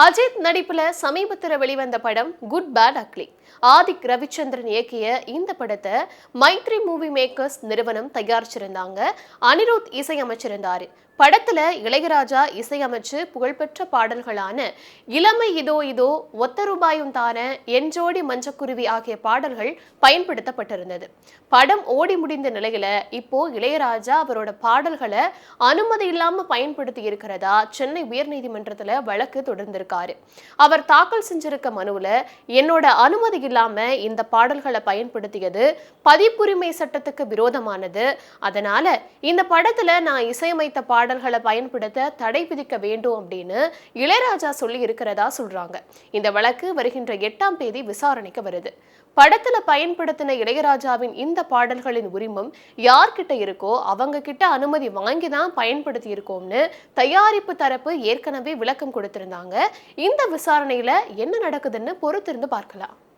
அஜித் நடிப்புல சமீபத்தில் வெளிவந்த படம் good bad ugly. Adhik Ravichandran இயக்கிய இந்த படத்தை மைத்ரி மூவி மேக்கர்ஸ் நிறுவனம் தயாரிச்சிருந்தாங்க. அனிருத் இசையமைச்சிருந்தாரு. படத்துல இளையராஜா இசையமைச்சு புகழ்பெற்ற பாடல்களான இளமை இதோ இதோ, ஒத்த ரூபாயும் தான, என் ஜோடி மஞ்சக்குருவி ஆகிய பாடல்கள் பயன்படுத்தப்பட்டிருந்தது. படம் ஓடி முடிந்த நிலையில இப்போ இளையராஜா அவரோட பாடல்களை அனுமதி இல்லாம பயன்படுத்தி இருக்கிறதா சென்னை உயர்நீதிமன்றத்துல வழக்கு தொடர்ந்திருக்காரு. அவர் தாக்கல் செஞ்சிருக்க மனுவுல என்னோட அனுமதி இல்லாம இந்த பாடல்களை பயன்படுத்தியது பதிப்புரிமை சட்டத்துக்கு விரோதமானது. அதனால இந்த படத்துல நான் இசையமைத்த பாடல்களை பயன்படுத்த தடை விதிக்க வேண்டும் அப்படின்னு இளையராஜா சொல்லி இருக்கிறதா சொல்றாங்க. இந்த வழக்கு வருகின்ற 8ஆம் தேதி விசாரணைக்கு வருது. படத்துல பயன்படுத்தின இளையராஜாவின் இந்த பாடல்களின் உரிமம் யார்கிட்ட இருக்கோ அவங்க கிட்ட அனுமதி வாங்கி தான் பயன்படுத்தி இருக்கோம்னு தயாரிப்பு தரப்பு ஏற்கனவே விளக்கம் கொடுத்திருந்தாங்க. இந்த விசாரணையில என்ன நடக்குதுன்னு பொறுத்திருந்து பார்க்கலாம்.